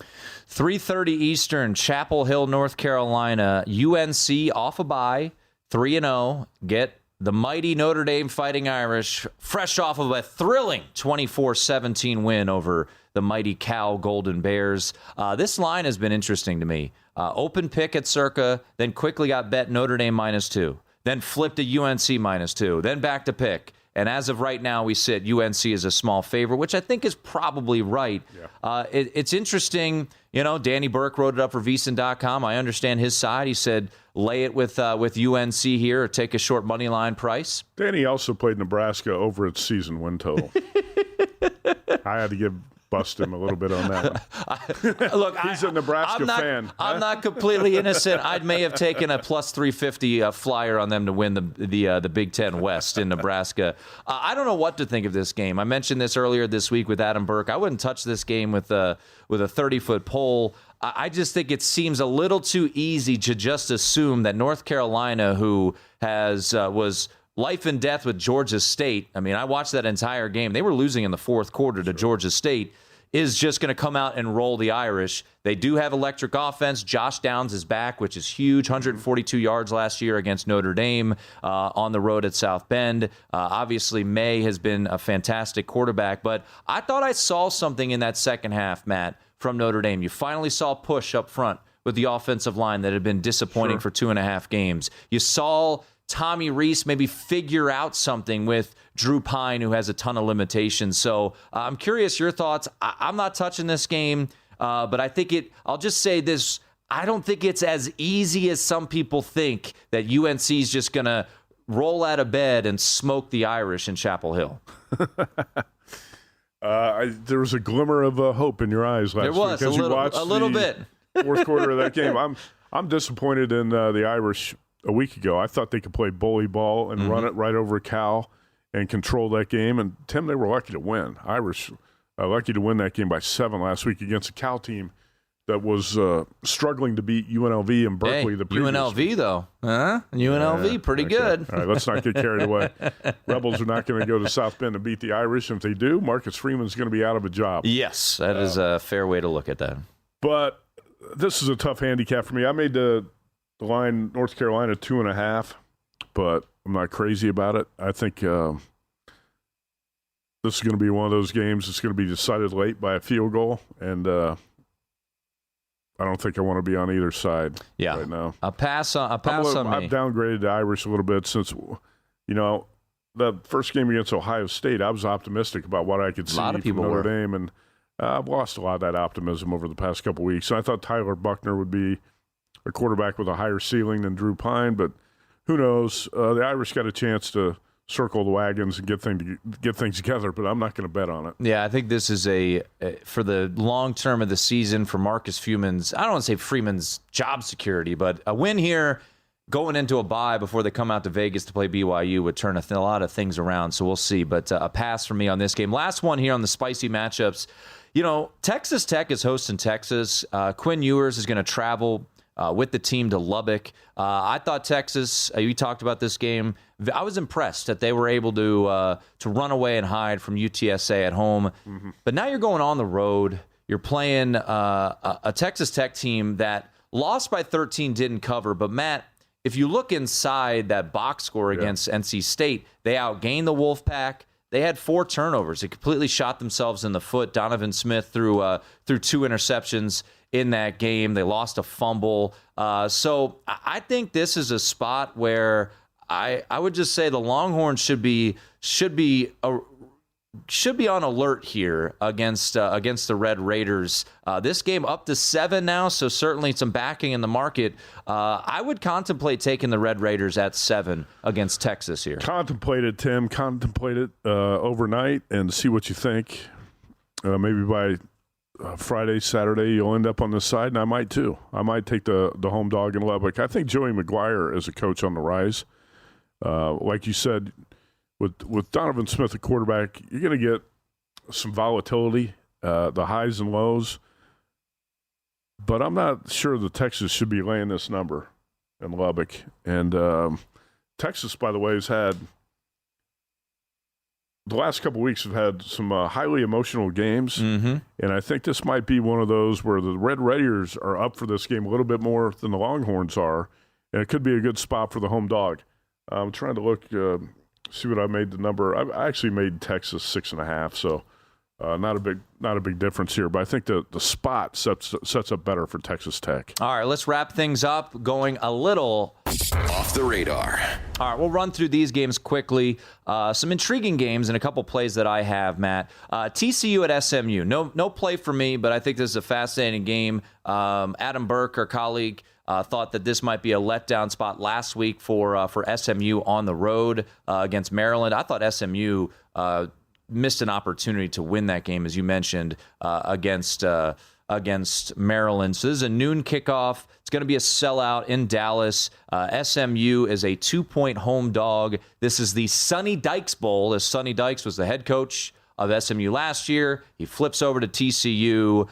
3:30 Eastern, Chapel Hill, North Carolina. UNC off a bye, 3-0. Get the mighty Notre Dame Fighting Irish fresh off of a thrilling 24-17 win over the mighty Cal Golden Bears. This line has been interesting to me. Open pick at circa, then quickly got bet Notre Dame -2, then flipped to UNC -2, then back to pick. And as of right now, we sit UNC is a small favorite, which I think is probably right. Yeah. It's interesting. You know, Danny Burke wrote it up for VSiN.com. I understand his side. He said, lay it with UNC here or take a short money line price. Danny also played Nebraska over its season win total. I had to bust him a little bit on that one. Look, he's a Nebraska fan. I'm not completely innocent. I may have taken a plus 350 flyer on them to win the Big Ten West in Nebraska. I don't know what to think of this game. I mentioned this earlier this week with Adam Burke. I wouldn't touch this game with a 30-foot pole. I just think it seems a little too easy to just assume that North Carolina, who was life and death with Georgia State. I mean, I watched that entire game. They were losing in the fourth quarter to Georgia State. Is just going to come out and roll the Irish. They do have electric offense. Josh Downs is back, which is huge. 142 yards last year against Notre Dame on the road at South Bend. Obviously, May has been a fantastic quarterback, but I thought I saw something in that second half, Matt, from Notre Dame. You finally saw push up front with the offensive line that had been disappointing for 2.5 games. You saw Tommy Rees maybe figure out something with Drew Pine, who has a ton of limitations. So I'm curious your thoughts. I'm not touching this game, but I think I'll just say this. I don't think it's as easy as some people think that UNC is just going to roll out of bed and smoke the Irish in Chapel Hill. There was a glimmer of hope in your eyes last week. There was, a little bit. Fourth quarter of that game. I'm disappointed in the Irish. A week ago, I thought they could play bully ball and run it right over Cal and control that game. And, Tim, they were lucky to win. Irish lucky to win that game by 7 last week against a Cal team that was struggling to beat UNLV and Berkeley the previous UNLV, week. Though. Huh? UNLV, pretty good. All right, let's not get carried away. Rebels are not going to go to South Bend to beat the Irish. And if they do, Marcus Freeman's going to be out of a job. Yes, that is a fair way to look at that. But this is a tough handicap for me. I made the line North Carolina 2.5, but I'm not crazy about it. I think this is going to be one of those games that's going to be decided late by a field goal, and I don't think I want to be on either side right now. A pass on me. I've downgraded the Irish a little bit since, the first game against Ohio State, I was optimistic about what I could see from Notre Dame, and I've lost a lot of that optimism over the past couple weeks. So I thought Tyler Buckner would be a quarterback with a higher ceiling than Drew Pine, but who knows? The Irish got a chance to circle the wagons and get things together, but I'm not going to bet on it. Yeah, I think this is for the long term of the season for Marcus Freeman's, I don't want to say Freeman's job security, but a win here going into a bye before they come out to Vegas to play BYU would turn a lot of things around, so we'll see. But a pass for me on this game. Last one here on the spicy matchups. Texas Tech is hosting Texas. Quinn Ewers is going to travel with the team to Lubbock. I thought Texas, you talked about this game. I was impressed that they were able to run away and hide from UTSA at home. Mm-hmm. But now you're going on the road. You're playing a Texas Tech team that lost by 13, didn't cover. But, Matt, if you look inside that box score against NC State, they outgained the Wolfpack. They had 4 turnovers. They completely shot themselves in the foot. Donovan Smith threw 2 interceptions in that game. They lost a fumble. So I think this is a spot where I would just say the Longhorns should be on alert here against the Red Raiders. This game up to 7 now, so certainly some backing in the market. I would contemplate taking the Red Raiders at 7 against Texas here. Contemplate it, Tim. Contemplate it overnight and see what you think. Maybe by Friday, Saturday, you'll end up on this side, and I might too. I might take the home dog in Lubbock. I think Joey McGuire is a coach on the rise. Like you said, with Donovan Smith, the quarterback, you're going to get some volatility, the highs and lows. But I'm not sure the Texas should be laying this number in Lubbock. And Texas, by the way, has had the last couple of weeks have had some highly emotional games. Mm-hmm. And I think this might be one of those where the Red Raiders are up for this game a little bit more than the Longhorns are. And it could be a good spot for the home dog. I'm trying to look, see what I made the number. I actually made Texas 6.5, so not a big difference here. But I think the spot sets up better for Texas Tech. All right, let's wrap things up, going a little off the radar. All right, we'll run through these games quickly. Some intriguing games and a couple plays that I have, Matt. TCU at SMU. No play for me, but I think this is a fascinating game. Adam Burke, our colleague, thought that this might be a letdown spot last week for SMU on the road against Maryland. I thought SMU missed an opportunity to win that game, as you mentioned, against Maryland. So this is a noon kickoff. It's going to be a sellout in Dallas. SMU is a 2-point home dog. This is the Sonny Dykes Bowl, as Sonny Dykes was the head coach of SMU last year. He flips over to TCU.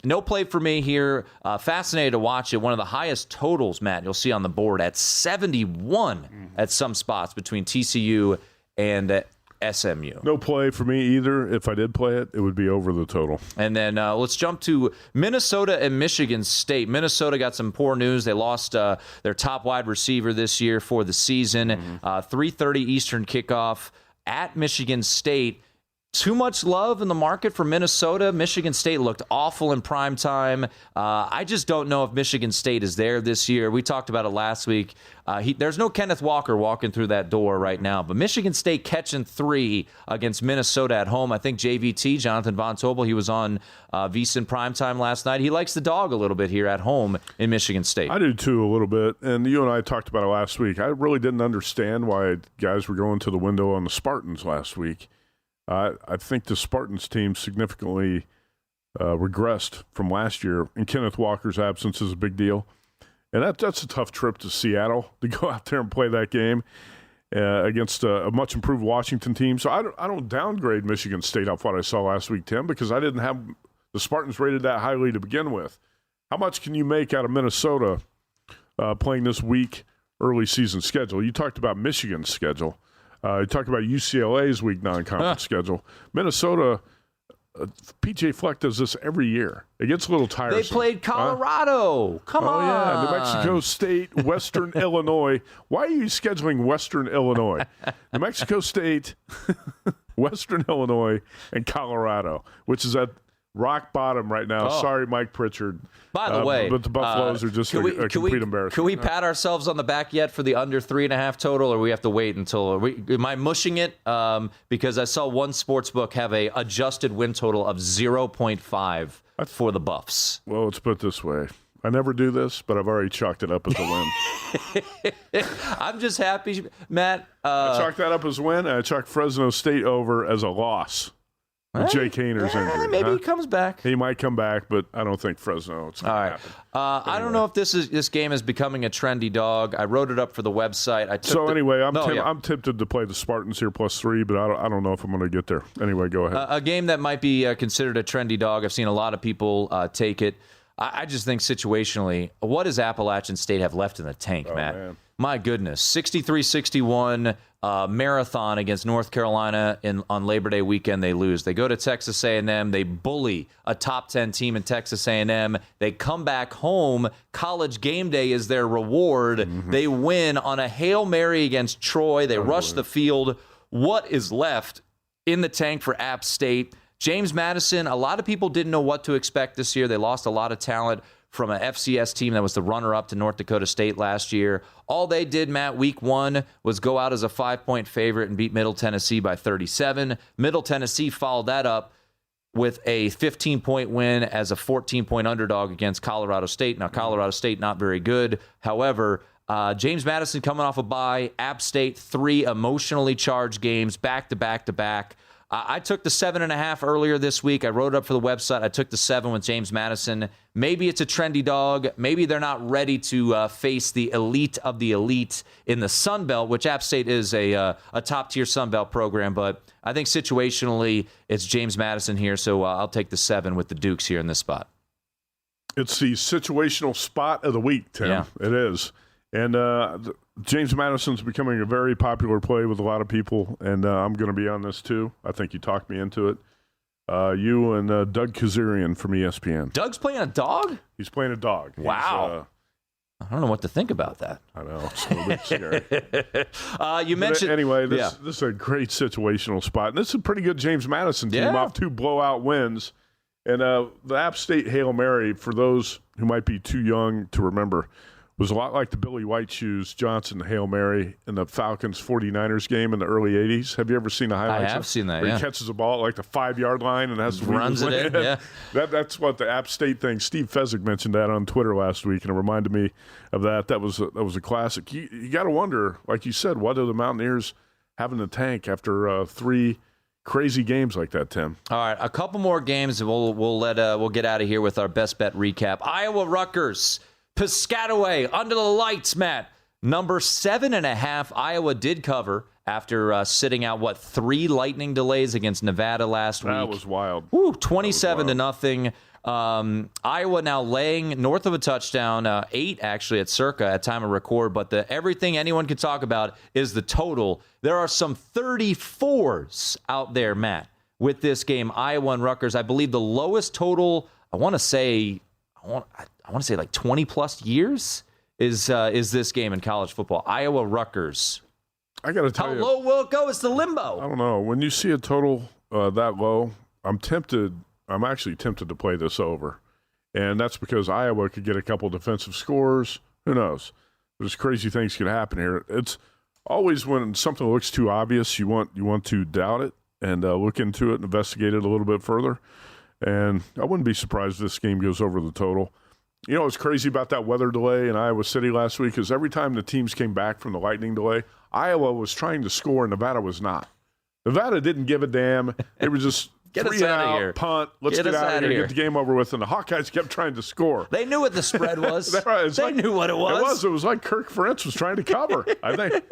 No play for me here. Fascinated to watch it. One of the highest totals, Matt, you'll see on the board at 71 at some spots between TCU and SMU. No play for me either. If I did play it, it would be over the total. And then let's jump to Minnesota and Michigan State. Minnesota got some poor news. They lost their top wide receiver this year for the season. 3:30 Eastern kickoff at Michigan State. Too much love in the market for Minnesota. Michigan State looked awful in prime time. I just don't know if Michigan State is there this year. We talked about it last week. There's no Kenneth Walker walking through that door right now, but Michigan State catching 3 against Minnesota at home. I think JVT, Jonathan Von Tobel, he was on VSiN primetime last night. He likes the dog a little bit here at home in Michigan State. I do too, a little bit. And you and I talked about it last week. I really didn't understand why guys were going to the window on the Spartans last week. I think the Spartans team significantly regressed from last year, and Kenneth Walker's absence is a big deal. And that's a tough trip to Seattle to go out there and play that game against a much improved Washington team. So I don't downgrade Michigan State off what I saw last week, Tim, because I didn't have the Spartans rated that highly to begin with. How much can you make out of Minnesota playing this weak early season schedule? You talked about Michigan's schedule. You talked about UCLA's week 9 conference schedule. Minnesota, PJ Fleck does this every year. It gets a little tiresome. They played Colorado. Come on. Yeah, New Mexico State, Western Illinois. Why are you scheduling Western Illinois? New Mexico State, Western Illinois, and Colorado, which is at rock bottom right now. Sorry, Mike Pritchard. By the way, but the Buffaloes are just a complete embarrassment. Can we pat ourselves on the back yet for the under 3.5 total, or we have to wait until? Am I mushing it? Because I saw one sports book have a adjusted win total of 0.5 for the Buffs. Well, let's put it this way. I never do this, but I've already chalked it up as a win. I'm just happy, Matt. I chalked that up as a win, and I chalked Fresno State over as a loss. Jake Hayner's injury. Maybe he comes back. He might come back, but I don't think Fresno. It's going to happen. I don't know if this game is becoming a trendy dog. I wrote it up for the website. I'm tempted to play the Spartans here +3, but I don't know if I'm going to get there. Anyway, go ahead. A game that might be considered a trendy dog. I've seen a lot of people take it. I just think situationally, what does Appalachian State have left in the tank, Matt? Man. My goodness, 63-61 marathon against North Carolina on Labor Day weekend. They lose. They go to Texas A&M. They bully a top 10 team in Texas A&M. They come back home. College game day is their reward. Mm-hmm. They win on a Hail Mary against Troy. They rush the field. What is left in the tank for App State? James Madison, a lot of people didn't know what to expect this year. They lost a lot of talent from an FCS team that was the runner-up to North Dakota State last year. All they did, Matt, week 1 was go out as a 5-point favorite and beat Middle Tennessee by 37. Middle Tennessee followed that up with a 15-point win as a 14-point underdog against Colorado State. Now, Colorado State not very good. However, James Madison coming off a bye. App State, 3 emotionally charged games back-to-back-to-back. I took the 7.5 earlier this week. I wrote it up for the website. I took the 7 with James Madison. Maybe it's a trendy dog. Maybe they're not ready to face the elite of the elite in the Sun Belt, which App State is a top-tier Sun Belt program. But I think situationally, it's James Madison here, so I'll take the 7 with the Dukes here in this spot. It's the situational spot of the week, Tim. Yeah. It is. And James Madison's becoming a very popular play with a lot of people, and I'm going to be on this too. I think you talked me into it. You and Doug Kazarian from ESPN. Doug's playing a dog? He's playing a dog. Wow. I don't know what to think about that. I know. It's a little bit scary. You mentioned... Anyway, this is a great situational spot. And this is a pretty good James Madison team off 2 blowout wins. And the App State Hail Mary, for those who might be too young to remember, was a lot like the Billy White Shoes Johnson Hail Mary in the Falcons 49ers game in the early 80s. Have you ever seen the highlights? I have seen that, where he catches the ball at like the 5-yard line and has to runs it in, yeah. That's what the App State thing. Steve Fezzik mentioned that on Twitter last week, and it reminded me of that. That was a classic. You got to wonder, like you said, what are the Mountaineers having the tank after 3 crazy games like that, Tim? All right, a couple more games, and we'll get out of here with our best bet recap. Iowa Rutgers. Piscataway, under the lights, Matt. Number 7.5, Iowa did cover after sitting out, 3 lightning delays against Nevada last week. That was wild. 27-0. Iowa now laying north of a touchdown, 8 actually at Circa at time of record, but everything anyone can talk about is the total. There are some 34s out there, Matt, with this game, Iowa and Rutgers. I believe the lowest total, I want to say like 20-plus years is this game in college football. Iowa Rutgers. I got to tell you. How low will it go? It's the limbo. I don't know. When you see a total that low, I'm actually tempted to play this over. And that's because Iowa could get a couple defensive scores. Who knows? There's crazy things could happen here. It's always when something looks too obvious, you want to doubt it and look into it and investigate it a little bit further. And I wouldn't be surprised if this game goes over the total. You know what's crazy about that weather delay in Iowa City last week is every time the teams came back from the lightning delay, Iowa was trying to score and Nevada was not. Nevada didn't give a damn. They were just Get us out of here. Punt. Let's get out of here. Get the game over with. And the Hawkeyes kept trying to score. They knew what the spread was. They knew what it was. It was like Kirk Ferentz was trying to cover, I think.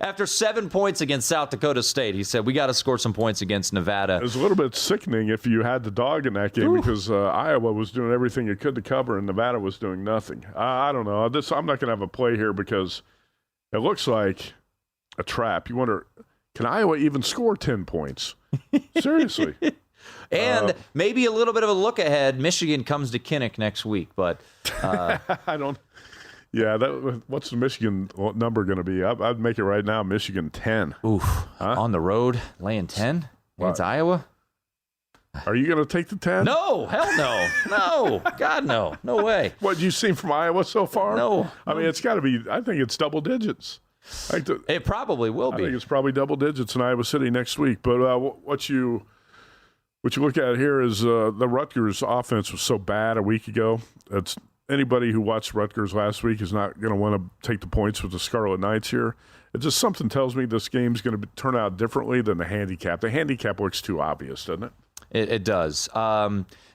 After 7 points against South Dakota State, he said, we got to score some points against Nevada. It was a little bit sickening if you had the dog in that game because Iowa was doing everything it could to cover and Nevada was doing nothing. I don't know. I'm not going to have a play here because it looks like a trap. You wonder, can Iowa even score 10 points? Seriously. And maybe a little bit of a look ahead. Michigan comes to Kinnick next week, but I don't. Yeah, what's the Michigan number going to be? I'd make it right now. Michigan 10. Oof. Huh? On the road, laying 10 against Iowa. Are you going to take the 10? No, hell no, no, God no, no way. What you've seen from Iowa so far? No, I mean it's got to be. I think it's double digits. It probably will be. I think it's probably double digits in Iowa City next week. But what you look at here is the Rutgers offense was so bad a week ago. It's anybody who watched Rutgers last week is not going to want to take the points with the Scarlet Knights here. It just something tells me this game's going to turn out differently than the handicap. The handicap looks too obvious, doesn't it? It does.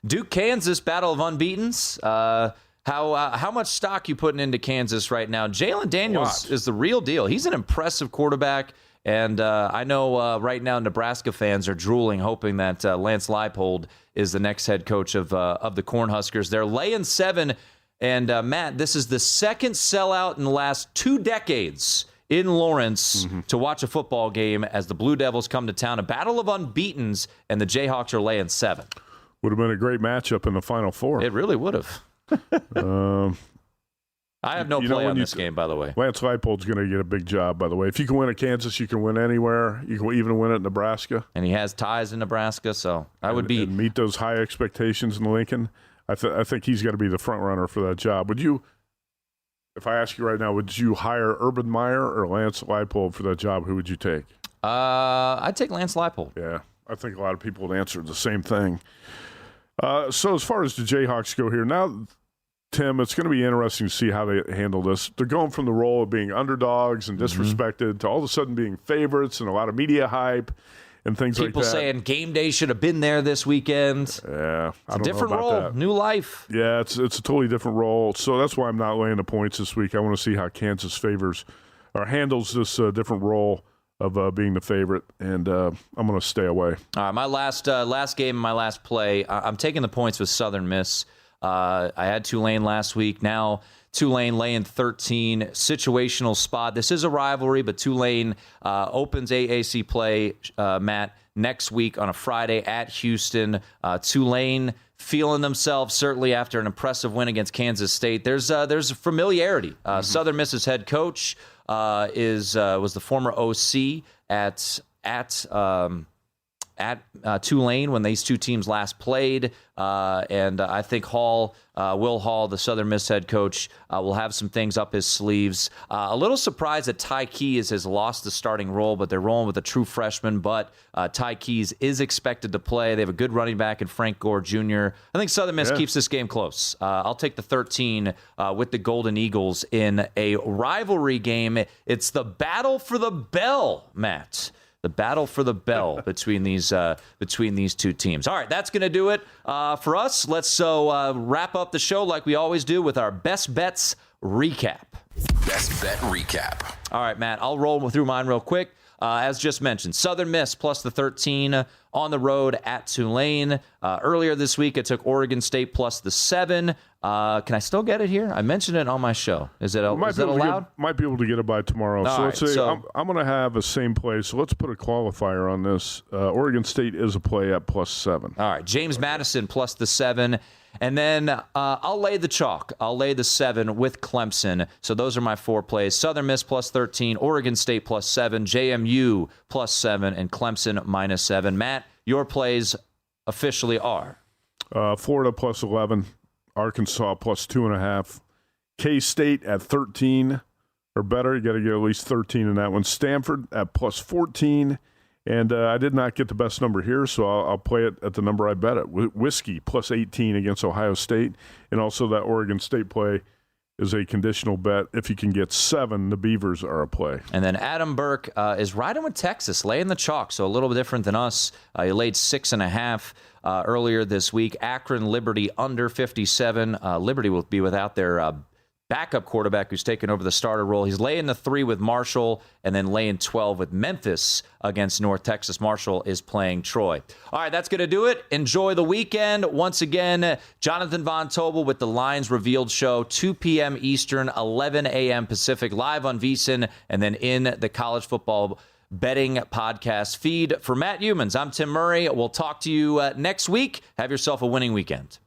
Duke, Kansas, battle of unbeatens. How much stock you putting into Kansas right now? Jalen Daniels is the real deal. He's an impressive quarterback, and I know right now Nebraska fans are drooling, hoping that Lance Leipold is the next head coach of the Cornhuskers. They're laying 7, and Matt, this is the second sellout in the last 2 decades in Lawrence to watch a football game as the Blue Devils come to town. A battle of unbeatens, and the Jayhawks are laying 7. Would have been a great matchup in the Final Four. It really would have. I have no play on this game, by the way. Lance Leipold's going to get a big job, by the way. If you can win at Kansas, you can win anywhere. You can even win at Nebraska. And he has ties in Nebraska, so and meet those high expectations in Lincoln. I think he's got to be the front runner for that job. Would you, if I ask you right now, would you hire Urban Meyer or Lance Leipold for that job? Who would you take? I'd take Lance Leipold. Yeah, I think a lot of people would answer the same thing. So as far as the Jayhawks go here, now, Tim, it's going to be interesting to see how they handle this. They're going from the role of being underdogs and disrespected to all of a sudden being favorites and a lot of media hype. and things like that. People saying game day should have been there this weekend. Yeah, it's a different role, new life. Yeah, it's a totally different role. So that's why I'm not laying the points this week. I want to see how Kansas handles this different role of being the favorite, and I'm going to stay away. All right, my last game, my last play, I'm taking the points with Southern Miss. I had Tulane last week. Now Tulane laying 13, situational spot. This is a rivalry, but Tulane opens AAC play, Matt, next week on a Friday at Houston. Tulane feeling themselves certainly after an impressive win against Kansas State. There's a familiarity. Southern Miss's head coach was the former OC at Tulane when these two teams last played, and I think Will Hall, the Southern Miss head coach, will have some things up his sleeves. A little surprised that Ty Keyes has lost the starting role, but they're rolling with a true freshman, but Ty Keyes is expected to play. They have a good running back in Frank Gore Jr. I think Southern Miss keeps this game close. I'll take the 13 with the Golden Eagles in a rivalry game. It's the battle for the bell, Matt. The battle for the bell between these two teams. All right, that's going to do it for us. Let's wrap up the show like we always do with our best bets recap. Best bet recap. All right, Matt, I'll roll through mine real quick. As just mentioned, Southern Miss plus the 13 on the road at Tulane. Earlier this week, I took Oregon State plus the 7. Can I still get it here? I mentioned it on my show. Is that allowed? Might be able to get it by tomorrow. Let's say I'm going to have a same play. So let's put a qualifier on this. Oregon State is a play at plus 7. All right, James Madison plus the 7. And then I'll lay the chalk. I'll lay the 7 with Clemson. So those are my 4 plays. Southern Miss plus 13, Oregon State plus 7, JMU plus 7, and Clemson minus 7. Matt, your plays officially are? Florida plus 11, Arkansas plus 2.5, K-State at 13 or better. You got to get at least 13 in that one. Stanford at plus 14. And I did not get the best number here, so I'll play it at the number I bet it. Whiskey plus 18 against Ohio State. And also that Oregon State play is a conditional bet. If you can get 7, the Beavers are a play. And then Adam Burke is riding with Texas, laying the chalk, so a little bit different than us. He laid 6.5 earlier this week. Akron, Liberty under 57. Liberty will be without their backup quarterback who's taken over the starter role. He's laying the 3 with Marshall and then laying 12 with Memphis against North Texas. Marshall is playing Troy. All right, that's going to do it. Enjoy the weekend. Once again, Jonathan Von Tobel with the Lines Revealed show, 2 p.m. Eastern, 11 a.m. Pacific, live on VSiN, and then in the college football betting podcast feed. For Matt Youmans, I'm Tim Murray. We'll talk to you next week. Have yourself a winning weekend.